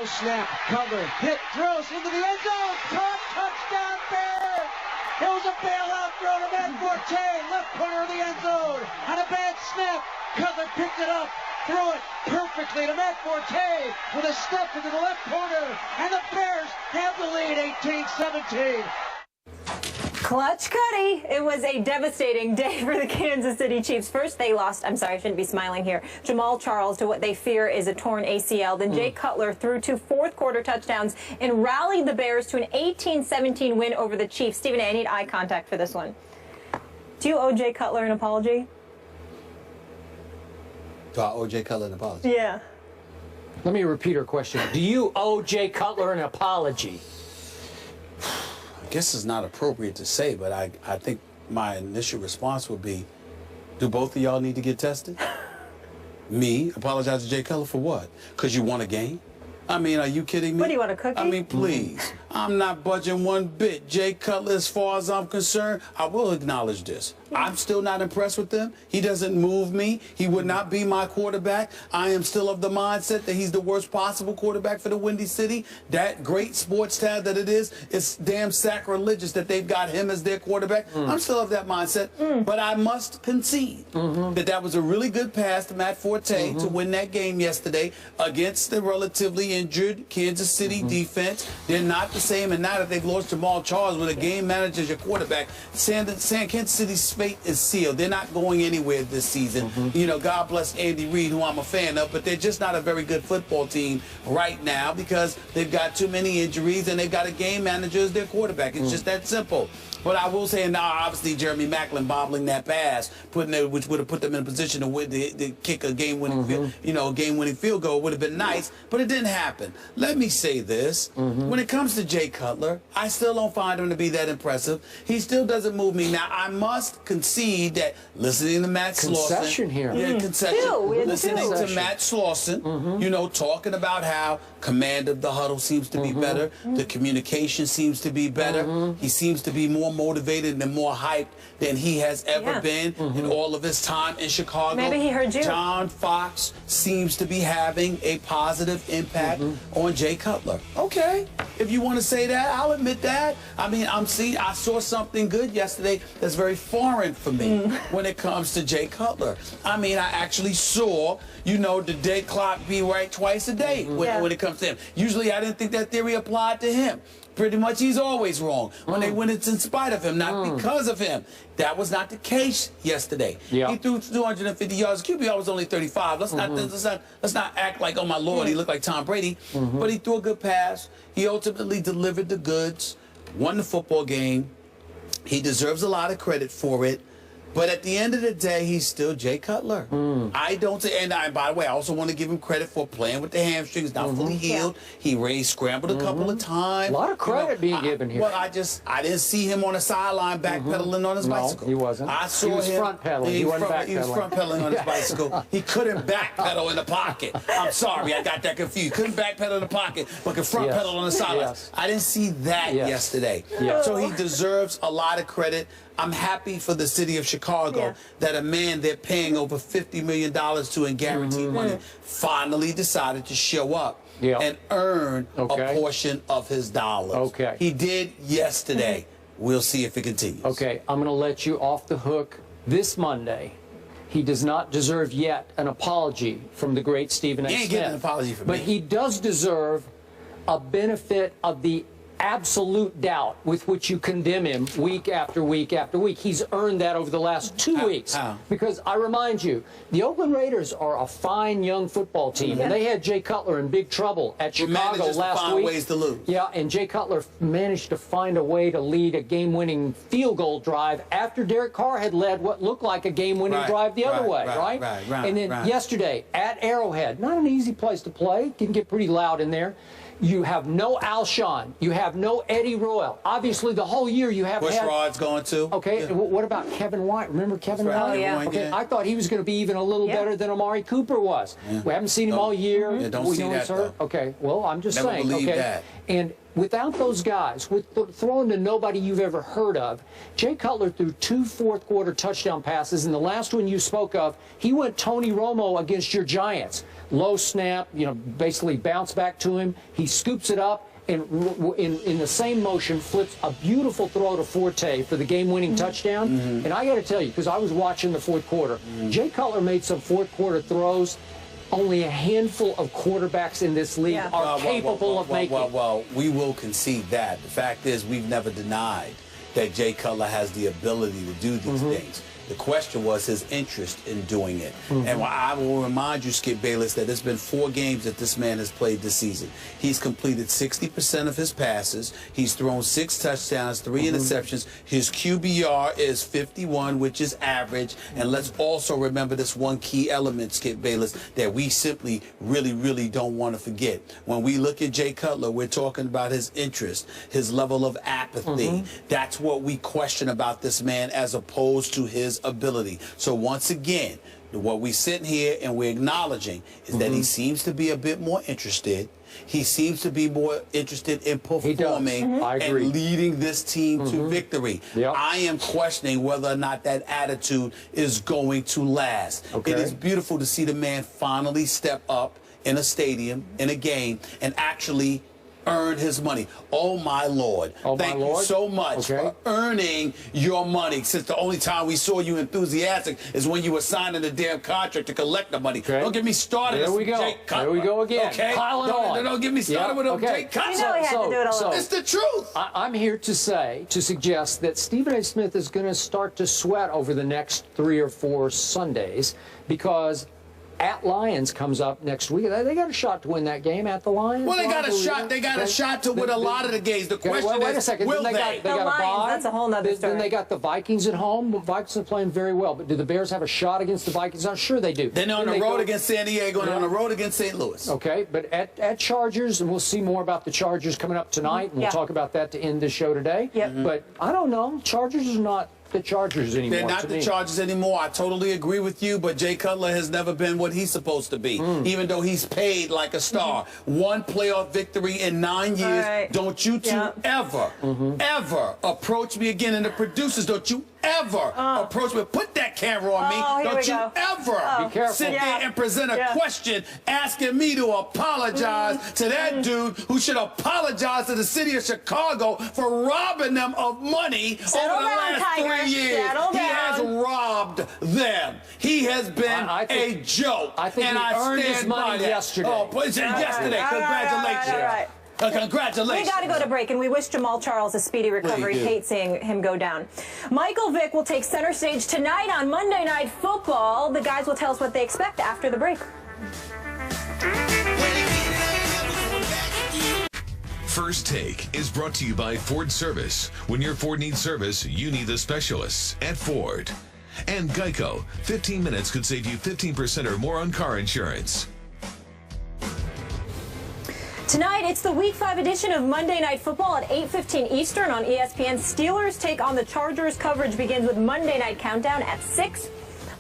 Snap, cover, hit, throws into the end zone, caught, touchdown Bears! It was a bailout throw to Matt Forte, left corner of the end zone, and a bad snap. Cutler picked it up, threw it perfectly to Matt Forte with a step into the left corner, and the Bears have the lead 18-17. Clutch Cuddy. It was a devastating day for the Kansas City Chiefs. First, they lost, I'm sorry, I shouldn't be smiling here, Jamal Charles to what they fear is a torn ACL. Then Jay Cutler threw 2 fourth-quarter touchdowns and rallied the Bears to an 18-17 win over the Chiefs. Stephen A., I need eye contact for this one. Do you owe Jay Cutler an apology? Do I owe Jay Cutler an apology? Yeah. Let me repeat her question. Do you owe Jay Cutler an apology? I guess it's not appropriate to say, but I think my initial response would be, do both of y'all need to get tested? Me? Apologize to Jay Cutler for what? Because you won a game? I mean, are you kidding me? What, do you want a cookie? I mean, please. I'm not budging one bit. Jay Cutler, as far as I'm concerned, I will acknowledge this. I'm still not impressed with him. He doesn't move me. He would not be my quarterback. I am still of the mindset that he's the worst possible quarterback for the Windy City. That great sports town that it is, it's damn sacrilegious that they've got him as their quarterback. I'm still of that mindset. But I must concede that that was a really good pass to Matt Forte to win that game yesterday against the relatively injured Kansas City defense. They're not the same, and now that they've lost Jamal Charles with a game manager as your quarterback, Kansas City's fate is sealed. They're not going anywhere this season. You know, God bless Andy Reid, who I'm a fan of, but they're just not a very good football team right now because they've got too many injuries and they've got a game manager as their quarterback. It's just that simple. But I will say, now obviously Jeremy Maclin bobbling that pass, which would have put them in a position to win, to kick a game-winning, game-winning field goal would have been nice, but it didn't happen. Let me say this: when it comes to Jay Cutler, I still don't find him to be that impressive. He still doesn't move me. Now I must concede that listening to Matt Slauson, concession here, listening to Matt Slauson, you know, talking about how command of the huddle seems to be better, the communication seems to be better, he seems to be more motivated and more hyped than he has ever been in all of his time in Chicago. Maybe he heard you. John Fox seems to be having a positive impact on Jay Cutler. Okay, if you want to say that, I'll admit that. I mean, I saw something good yesterday that's very foreign for me when it comes to Jay Cutler. I mean, I actually saw, you know, the dead clock be right twice a day when it comes to him. Usually I didn't think that theory applied to him. Pretty much he's always wrong. When they win, it's in spite of him, not because of him. That was not the case yesterday. He threw 250 yards. QBR was only 35. Let's not act like, oh my Lord, he looked like Tom Brady. But he threw a good pass. He ultimately delivered the goods, won the football game. He deserves a lot of credit for it. But at the end of the day, he's still Jay Cutler. I don't say, and by the way, I also want to give him credit for playing with the hamstrings, not fully healed. He scrambled a couple of times. A lot of credit being given here. Well, I didn't see him on the sideline backpedaling on his bicycle. He wasn't. I saw him front pedaling. He wasn't backpedaling. He was front pedaling on his bicycle. He couldn't backpedal in the pocket. I'm sorry, I got that confused. Couldn't backpedal in the pocket, but could front pedal on the sideline. I didn't see that yesterday. So he deserves a lot of credit. I'm happy for the city of Chicago that a man they're paying over $50 million to in guaranteed money finally decided to show up and earn a portion of his dollars. He did yesterday. We'll see if it continues. Okay, I'm going to let you off the hook this Monday. He does not deserve yet an apology from the great Stephen A. Smith. He ain't getting an apology from me. But he does deserve a benefit of the absolute doubt with which you condemn him week after week after week. He's earned that over the last 2 weeks. Because I remind you, the Oakland Raiders are a fine young football team, and they had Jay Cutler in big trouble at Chicago last week. Ways to lose. Yeah, and Jay Cutler managed to find a way to lead a game-winning field goal drive after Derek Carr had led what looked like a game-winning drive the other way, right? And then yesterday at Arrowhead, not an easy place to play, can get pretty loud in there. You have no Alshon. You have no Eddie Royal. Obviously, the whole year you have Bush Rod's going too. Okay, what about Kevin White? Remember Kevin White? Okay, I thought he was going to be even a little better than Amari Cooper was. We haven't seen him all year. Don't see that, though. Okay, well, I'm just saying. Never believe that. And without those guys, with throwing to nobody you've ever heard of, Jay Cutler threw 2 fourth-quarter touchdown passes, and the last one you spoke of, he went Tony Romo against your Giants. Low snap, basically bounce back to him. He scoops it up, and in the same motion flips a beautiful throw to Forte for the game-winning touchdown. And I got to tell you, because I was watching the fourth quarter, Jay Cutler made some fourth-quarter throws only a handful of quarterbacks in this league are capable of making. Well, we will concede that. The fact is, we've never denied that Jay Cutler has the ability to do these things. The question was his interest in doing it. And I will remind you, Skip Bayless, that it's been 4 games that this man has played this season. He's completed 60% of his passes. He's thrown 6 touchdowns, 3 interceptions. His QBR is 51, which is average. And let's also remember this one key element, Skip Bayless, that we simply really don't want to forget. When we look at Jay Cutler, we're talking about his interest, his level of apathy. That's what we question about this man as opposed to his ability. So once again, what we sit here and we're acknowledging is that he seems to be a bit more interested. He seems to be more interested in performing and leading this team to victory. I am questioning whether or not that attitude is going to last. It is beautiful to see the man finally step up in a stadium, in a game, and actually earn his money. Oh, my Lord. Thank you so much for earning your money, since the only time we saw you enthusiastic is when you were signing the damn contract to collect the money. Don't get me started. There we go. There we go again. Piling on. Don't get me started with Jay Cutler. You know he had to do it alone. It's the truth. I'm here to suggest that Stephen A. Smith is going to start to sweat over the next 3 or 4 Sundays, because at Lions comes up next week. They got a shot to win that game at the Lions. Well, they got a shot. They got a shot to win a lot of the games. The question wait a is, second. will they got a bye. That's a whole nother story. Then they got the Vikings at home. The Vikings are playing very well. But do the Bears have a shot against the Vikings? I'm sure they do. Then they're on the road against San Diego and on the road against St. Louis. Okay, but at Chargers, and we'll see more about the Chargers coming up tonight, and we'll talk about that to end the show today. But I don't know. Chargers are not the Chargers anymore. They're not the Chargers anymore. I totally agree with you, but Jay Cutler has never been what he's supposed to be, even though he's paid like a star. 1 playoff victory in 9 years. Don't you two ever approach me again. And the producers, don't you ever approach me. Put that camera on me. Don't you ever sit there and present a question asking me to apologize to that dude who should apologize to the city of Chicago for robbing them of money over the last 3 years. He has robbed them. He has been a joke. I think he earned his money yesterday. Yesterday. Congratulations. Congratulations. We got to go to break, and we wish Jamal Charles a speedy recovery. Hate seeing him go down. Michael Vick will take center stage tonight on Monday Night Football. The guys will tell us what they expect after the break. First Take is brought to you by Ford Service. When your Ford needs service, you need the specialists at Ford. And Geico. 15 minutes could save you 15% or more on car insurance. Tonight, it's the Week 5 edition of Monday Night Football at 8:15 Eastern on ESPN. Steelers take on the Chargers. Coverage begins with Monday Night Countdown at 6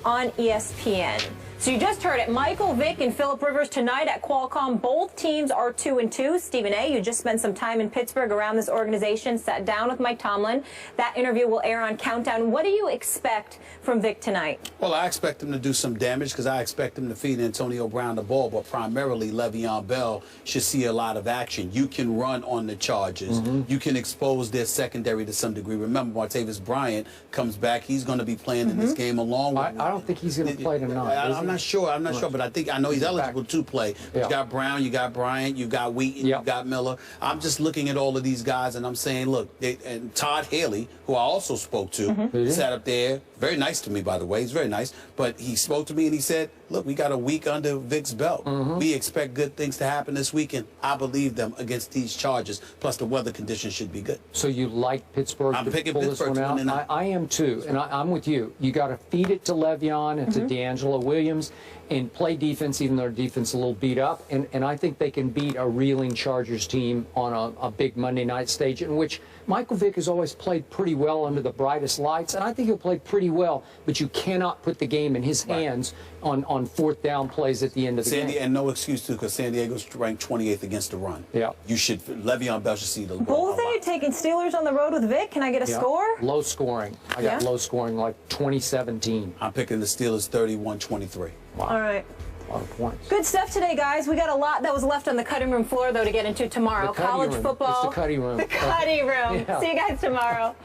on ESPN. So you just heard it. Michael Vick and Phillip Rivers tonight at Qualcomm. Both teams are 2-2. Stephen A., you just spent some time in Pittsburgh around this organization, sat down with Mike Tomlin. That interview will air on Countdown. What do you expect from Vick tonight? Well, I expect him to do some damage because I expect him to feed Antonio Brown the ball, but primarily Le'Veon Bell should see a lot of action. You can run on the Chargers. You can expose their secondary to some degree. Remember, Martavis Bryant comes back. He's going to be playing in this game along with... I don't think he's going to play tonight. I'm not sure. I'm not sure, but I know he's eligible to play. You got Brown, you got Bryant, you got Wheaton, you got Miller. I'm just looking at all of these guys, and I'm saying, look, and Todd Haley, who I also spoke to, sat up there. Very nice to me, by the way. He's very nice. But he spoke to me, and he said, look, we got a week under Vick's belt. We expect good things to happen this weekend. I believe them against these Chargers. Plus, the weather conditions should be good. So you like Pittsburgh I'm to picking pull Pittsburgh this one out? I am, too. And I'm with you. You got to feed it to Le'Veon and to D'Angelo Williams. and play defense, even though their defense is a little beat up. And I think they can beat a reeling Chargers team on a big Monday night stage, in which Michael Vick has always played pretty well under the brightest lights, and I think he'll play pretty well, but you cannot put the game in his hands on fourth down plays at the end of the game. And no excuse, too, because San Diego's ranked 28th against the run. Yeah. You should, Le'Veon Bell should see the Both of you taking Steelers on the road with Vic. Can I get a score? Low scoring. I got low scoring, like 2017. I'm picking the Steelers 31-23. Wow. All right. A lot of points. Good stuff today, guys. We got a lot that was left on the cutting room floor, though, to get into tomorrow. College football. It's the cutting room. The cutting room. Yeah. See you guys tomorrow.